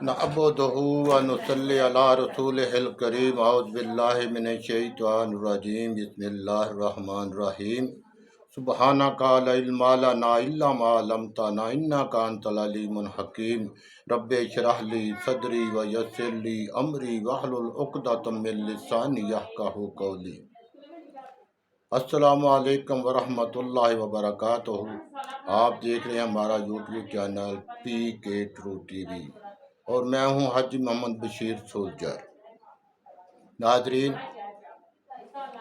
نعبدہ و نصلی علی رسولہ الکریم اعوذ باللہ من الشیطان الرجیم بسم اللہ الرحمن الرحیم سبحانک لا علم لنا الا ما علمتنا انک انت العلیم الحکیم رب اشرح لی صدری ویسر لی امری واحلل عقدۃ من لسانی یفقہوا قولی۔ السلام علیکم ورحمۃ اللہ وبرکاتہ۔ آپ دیکھ رہے ہیں ہمارا یوٹیوب چینل پی کے ٹرو ٹی وی اور میں ہوں حاجی محمد بشیر سولجر۔ ناظرین،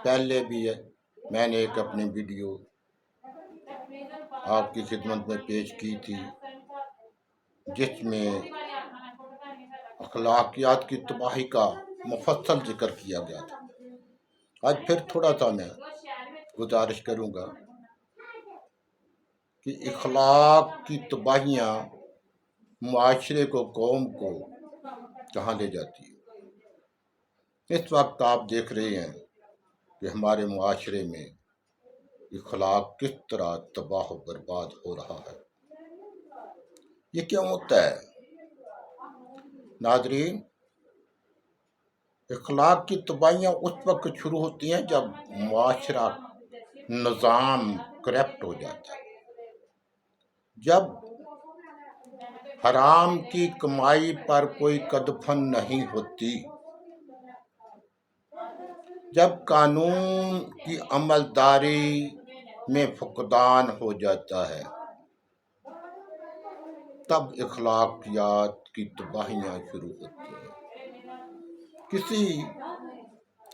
پہلے بھی میں نے ایک اپنی ویڈیو آپ کی خدمت میں پیش کی تھی جس میں اخلاقیات کی تباہی کا مفصل ذکر کیا گیا تھا۔ آج پھر تھوڑا سا میں گزارش کروں گا کہ اخلاق کی تباہیاں معاشرے کو، قوم کو کہاں لے جاتی ہے۔ اس وقت آپ دیکھ رہے ہیں کہ ہمارے معاشرے میں اخلاق کس طرح تباہ و برباد ہو رہا ہے۔ یہ کیوں ہوتا ہے؟ ناظرین، اخلاق کی تباہیاں اس وقت شروع ہوتی ہیں جب معاشرہ، نظام کرپٹ ہو جاتا ہے، جب حرام کی کمائی پر کوئی قدفن نہیں ہوتی، جب قانون کی عملداری میں فقدان ہو جاتا ہے، تب اخلاقیات کی تباہیاں شروع ہوتی ہیں۔ کسی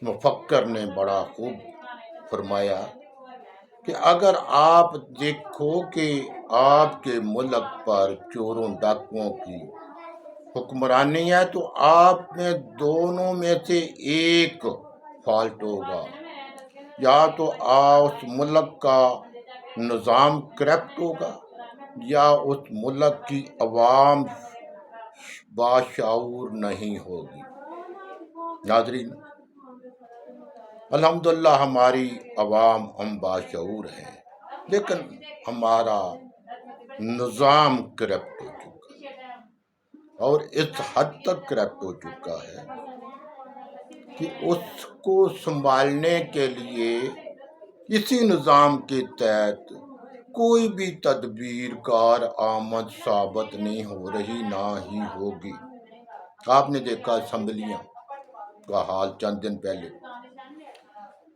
مفکر نے بڑا خوب فرمایا کہ اگر آپ دیکھو کہ آپ کے ملک پر چوروں ڈاکوؤں کی حکمرانی ہے تو آپ میں دونوں میں سے ایک فالٹ ہوگا، یا تو اس ملک کا نظام کرپٹ ہوگا یا اس ملک کی عوام باشعور نہیں ہوگی۔ ناظرین، الحمدللہ ہماری عوام ہم باشعور ہیں، لیکن ہمارا نظام کرپٹ ہو چکا ہے، اور اس حد تک کرپٹ ہو چکا ہے کہ اس کو سنبھالنے کے لیے اسی نظام کے تحت کوئی بھی تدبیر کار آمد ثابت نہیں ہو رہی، نہ ہی ہوگی۔ آپ نے دیکھا اسمبلیاں کا حال چند دن پہلے،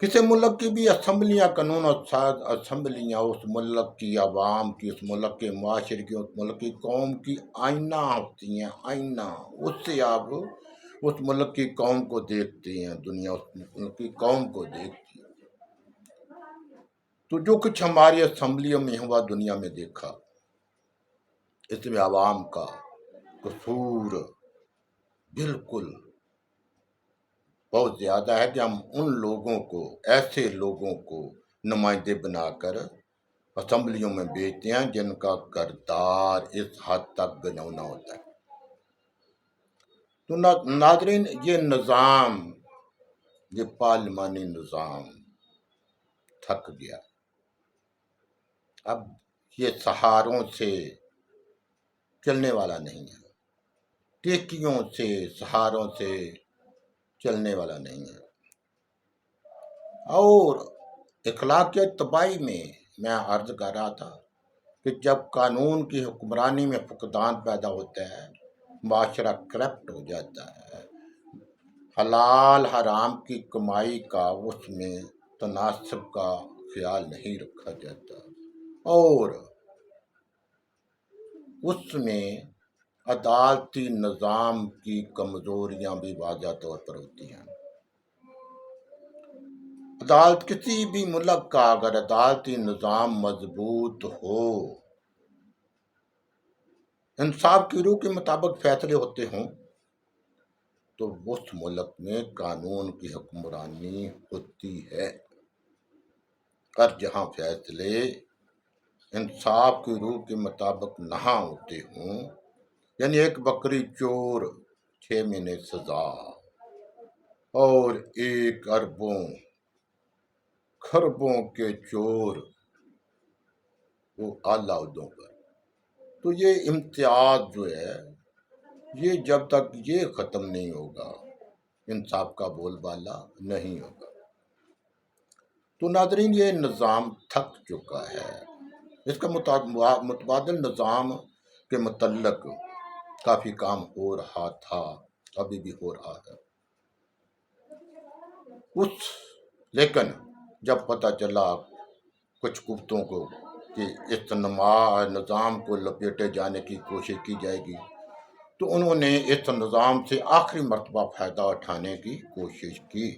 کسی ملک کی بھی اسمبلیاں، قانون ساز اسمبلیاں اس ملک کی عوام کی، اس ملک کے معاشرے کی، اس ملک کی قوم کی آئینہ ہوتی ہیں، آئینہ۔ اس سے آپ اس ملک کی قوم کو دیکھتے ہیں، دنیا اس ملک کی قوم کو دیکھتی ہے۔ تو جو کچھ ہماری اسمبلیوں میں ہوا، دنیا میں دیکھا، اس میں عوام کا قصور بالکل بہت زیادہ ہے کہ ہم ان لوگوں کو، ایسے لوگوں کو نمائندے بنا کر اسمبلیوں میں بھیجتے ہیں جن کا کردار اس حد تک گھناؤنا ہوتا ہے۔ تو ناظرین، یہ نظام، یہ پارلیمانی نظام تھک گیا۔ اب یہ سہاروں سے چلنے والا نہیں ہے، ٹیکیوں سے، سہاروں سے چلنے والا نہیں ہے۔ اور اخلاقیات تباہی میں عرض کر رہا تھا کہ جب قانون کی حکمرانی میں فقدان پیدا ہوتا ہے، معاشرہ کرپٹ ہو جاتا ہے، حلال حرام کی کمائی کا اس میں تناسب کا خیال نہیں رکھا جاتا، اور اس میں عدالتی نظام کی کمزوریاں بھی واضح طور پر ہوتی ہیں۔ عدالت، کسی بھی ملک کا اگر عدالتی نظام مضبوط ہو، انصاف کی روح کے مطابق فیصلے ہوتے ہوں، تو اس ملک میں قانون کی حکمرانی ہوتی ہے۔ اور جہاں فیصلے انصاف کی روح کے مطابق نہ ہوتے ہوں، یعنی ایک بکری چور 6 مہینے سزا، اور ایک اربوں خربوں کے چور وہ اعلیٰ عہدوں پر، تو یہ امتیاز جو ہے یہ جب تک یہ ختم نہیں ہوگا انصاف کا بول بالا نہیں ہوگا۔ تو ناظرین، یہ نظام تھک چکا ہے۔ اس کا متبادل نظام کے متعلق کافی کام ہو رہا تھا، ابھی بھی ہو رہا ہے۔ لیکن جب پتہ چلا کچھ گفتوں کو کہ اس نظام کو لپیٹے جانے کی کوشش کی جائے گی، تو انہوں نے اس نظام سے آخری مرتبہ فائدہ اٹھانے کی کوشش کی۔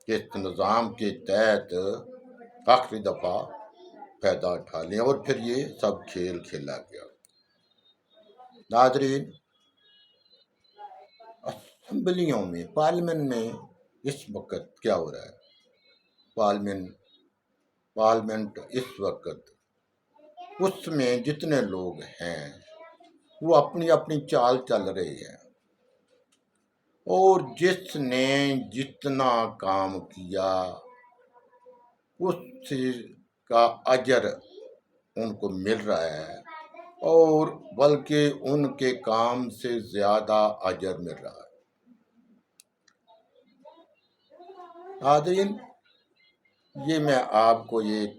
اس نظام کے تحت آخری دفعہ فائدہ اٹھا لیں، اور پھر یہ سب کھیل کھیلا گیا۔ ناظرین، اسمبلیوں میں، پارلیمنٹ میں اس وقت کیا ہو رہا ہے؟ پارلیمنٹ اس وقت، اس میں جتنے لوگ ہیں وہ اپنی اپنی چال چل رہے ہیں، اور جس نے جتنا کام کیا اس کا اجر ان کو مل رہا ہے، اور بلکہ ان کے کام سے زیادہ اجر مل رہا ہے۔ ناظرین، یہ میں آپ کو ایک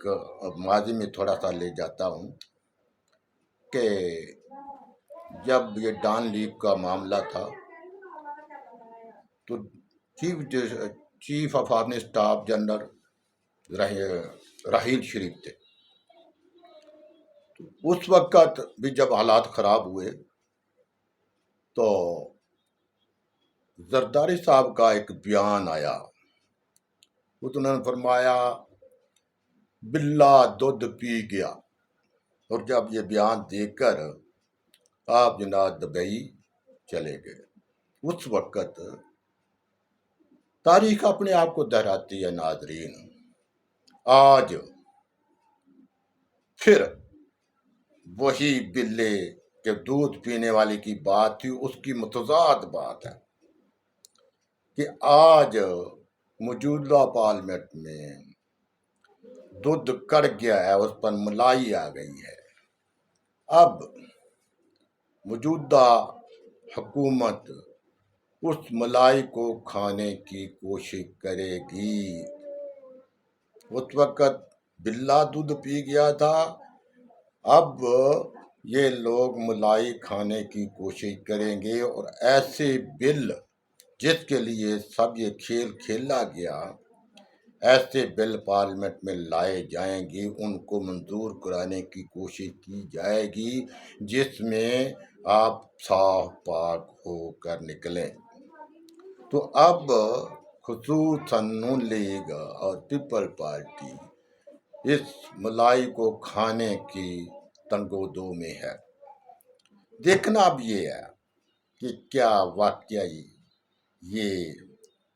ماضی میں تھوڑا سا لے جاتا ہوں کہ جب یہ ڈان لیگ کا معاملہ تھا تو chief of army staff general Raheel Sharif تھے۔ اس وقت بھی جب حالات خراب ہوئے تو زرداری صاحب کا ایک بیان آیا، انہوں نے فرمایا بلا دودھ پی گیا، اور جب یہ بیان دے کر آپ جناب دبئی چلے گئے۔ اس وقت تاریخ اپنے آپ کو دہراتی ہے ناظرین۔ آج پھر وہی بلے کے دودھ پینے والے کی بات تھی، اس کی متضاد بات ہے کہ آج موجودہ پارلیمنٹ میں دودھ کڑ گیا ہے، اس پر ملائی آ گئی ہے۔ اب موجودہ حکومت اس ملائی کو کھانے کی کوشش کرے گی۔ اس وقت بلا دودھ پی گیا تھا، اب یہ لوگ ملائی کھانے کی کوشش کریں گے، اور ایسے بل جس کے لیے سب یہ کھیل کھیلا گیا، ایسے بل پارلیمنٹ میں لائے جائیں گے، ان کو منظور کرانے کی کوشش کی جائے گی، جس میں آپ صاف پاک ہو کر نکلیں۔ تو اب خصوصاً نون لیگ اور پیپل پارٹی اس ملائی کو کھانے کی تنگو دو میں ہے۔ دیکھنا اب یہ ہے کہ کیا واقعی یہ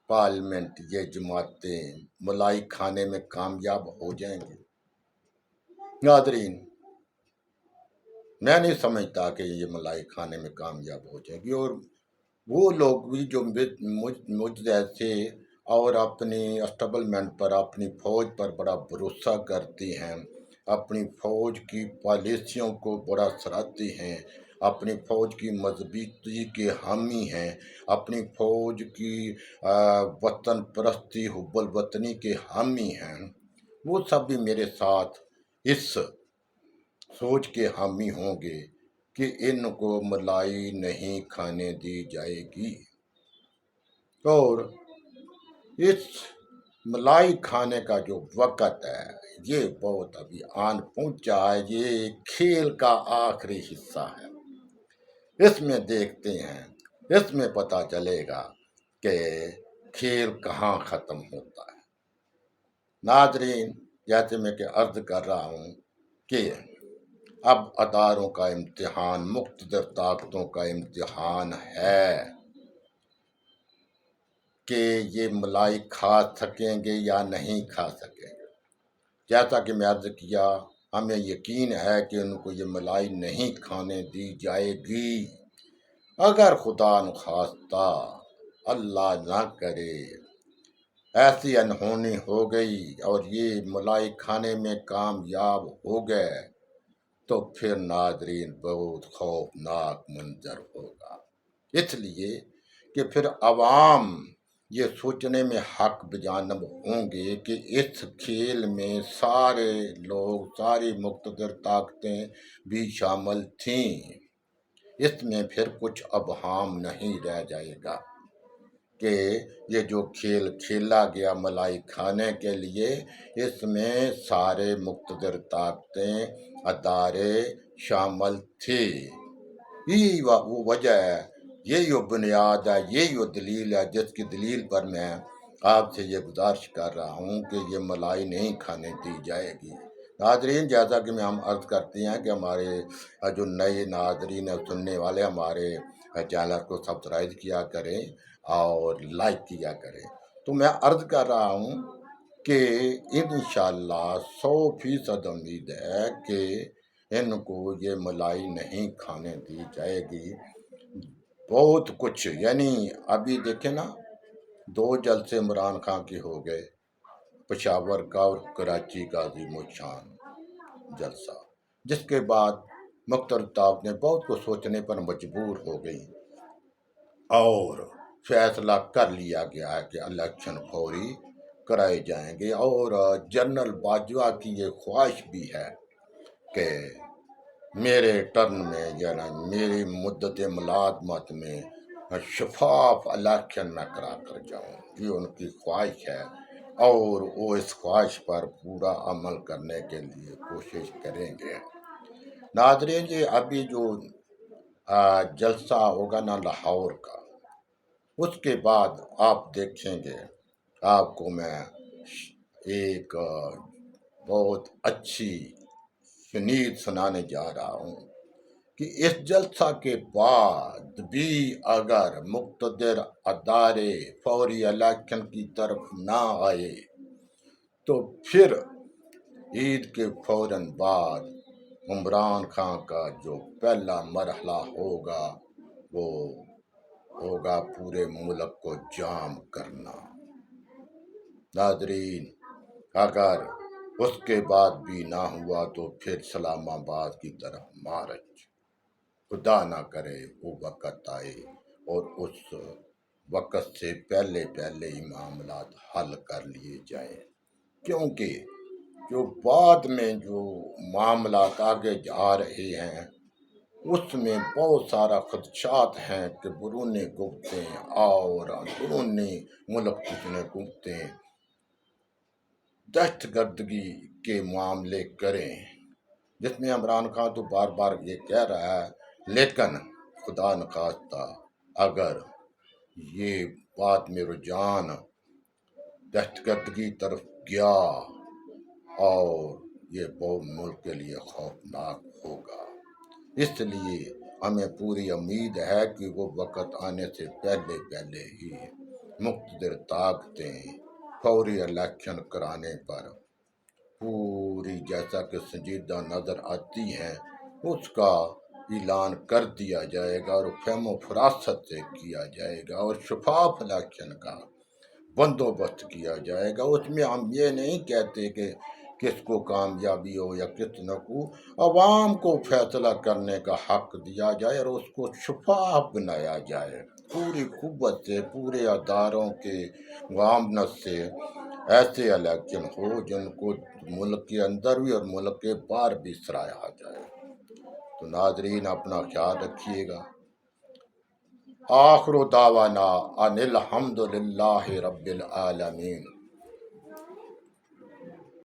پارلیمنٹ، یہ جماعتیں ملائی کھانے میں کامیاب ہو جائیں گے۔ ناظرین، میں نہیں سمجھتا کہ یہ ملائی کھانے میں کامیاب ہو جائے گی، اور وہ لوگ بھی جو مجھ جیسے اور اپنی اسٹیبلمنٹ پر، اپنی فوج پر بڑا بھروسہ کرتے ہیں، اپنی فوج کی پالیسیوں کو بڑا سراہتے ہیں، اپنی فوج کی مضبوطی کے حامی ہیں، اپنی فوج کی وطن پرستی، حب الوطنی کے حامی ہیں، وہ سب بھی میرے ساتھ اس سوچ کے حامی ہوں گے کہ ان کو ملائی نہیں کھانے دی جائے گی۔ اور اس ملائی کھانے کا جو وقت ہے یہ بہت ابھی آن پہنچا ہے، یہ کھیل کا آخری حصہ ہے۔ اس میں دیکھتے ہیں، اس میں پتہ چلے گا کہ کھیل کہاں ختم ہوتا ہے۔ ناظرین، جیسے میں کہ عرض کر رہا ہوں کہ اب اداروں کا امتحان، مقتدر طاقتوں کا امتحان ہے کہ یہ ملائی کھا سکیں گے یا نہیں کھا سکیں گے۔ جیسا کہ میں عرض کیا، ہمیں یقین ہے کہ ان کو یہ ملائی نہیں کھانے دی جائے گی۔ اگر خدا نخواستہ، اللہ نہ کرے، ایسی انہونی ہو گئی اور یہ ملائی کھانے میں کامیاب ہو گئے تو پھر ناظرین بہت خوفناک منظر ہوگا۔ اس لیے کہ پھر عوام یہ سوچنے میں حق بجانب ہوں گے کہ اس کھیل میں سارے لوگ، ساری مقتدر طاقتیں بھی شامل تھیں، اس میں پھر کچھ ابہام نہیں رہ جائے گا کہ یہ جو کھیل کھیلا گیا ملائی کھانے کے لیے، اس میں سارے مقتدر طاقتیں، ادارے شامل تھے۔ یہی وہ وجہ ہے، یہی وہ بنیاد ہے، یہی وہ دلیل ہے جس کی دلیل پر میں آپ سے یہ گزارش کر رہا ہوں کہ یہ ملائی نہیں کھانے دی جائے گی۔ ناظرین، جیسا کہ ہم عرض کرتے ہیں کہ ہمارے جو نئے ناظرین سننے والے ہمارے چینل کو سبسکرائب کیا کریں اور لائک کیا کریں، تو میں عرض کر رہا ہوں کہ انشاءاللہ 100% امید ہے کہ ان کو یہ ملائی نہیں کھانے دی جائے گی۔ بہت کچھ، یعنی ابھی دیکھیں نا، 2 جلسے عمران خان کے ہو گئے، پشاور کا اور کراچی کا عظیم الشان جلسہ، جس کے بعد مختلف طاقتیں بہت کچھ سوچنے پر مجبور ہو گئی اور فیصلہ کر لیا گیا ہے کہ الیکشن فوری کرائے جائیں گے۔ اور جنرل باجوہ کی یہ خواہش بھی ہے کہ میرے ٹرن میں، یعنی میری مدت ملازمت میں شفاف الیکشن میں کرا کر جاؤں، یہ ان کی خواہش ہے اور وہ اس خواہش پر پورا عمل کرنے کے لیے کوشش کریں گے۔ ناظرین، یہ ابھی جو جلسہ ہوگا نا لاہور کا، اس کے بعد آپ دیکھیں گے، آپ کو میں ایک بہت اچھی شنید سنانے جا رہا ہوں کہ اس جلسہ کے بعد بھی اگر مقتدر ادارے فوری الیکشن کی طرف نہ آئے تو پھر عید کے فوراً بعد عمران خان کا جو پہلا مرحلہ ہوگا وہ ہوگا پورے ملک کو جام کرنا۔ ناظرین، اگر اس کے بعد بھی نہ ہوا تو پھر اسلام آباد کی طرف مارچ، خدا نہ کرے وہ وقت آئے اور اس وقت سے پہلے ہی معاملات حل کر لیے جائیں، کیونکہ جو بعد میں جو معاملات آگے جا رہے ہیں اس میں بہت سارا خدشات ہیں کہ بیرونی قوتیں اور اندرونی ملک کتنے قوتیں دہشت گردگی کے معاملے کریں، جس میں عمران خان تو بار بار یہ کہہ رہا ہے، لیکن خدا نخواستہ اگر یہ بات میں رجحان دہشت گردگی طرف گیا اور یہ بہت ملک کے لیے خوفناک ہوگا۔ اس لیے ہمیں پوری امید ہے کہ وہ وقت آنے سے پہلے ہی مقتدر طاقتیں فوری الیکشن کرانے پر پوری، جیسا کہ سنجیدہ نظر آتی ہیں، اس کا اعلان کر دیا جائے گا اور فہم و فراست سے کیا جائے گا اور شفاف الیکشن کا بندوبست کیا جائے گا۔ اس میں ہم یہ نہیں کہتے کہ کس کو کامیابی ہو یا کس نہ کو، عوام کو فیصلہ کرنے کا حق دیا جائے اور اس کو شفاف بنایا جائے، پوری قوت سے، پورے اداروں کے معاونت سے ایسے الیکشن ہو جن کو ملک کے اندر بھی اور ملک کے باہر بھی سراہا جائے۔ تو ناظرین، اپنا خیال رکھیے گا۔ آخر دعوانا ان الحمد للہ رب العالمین۔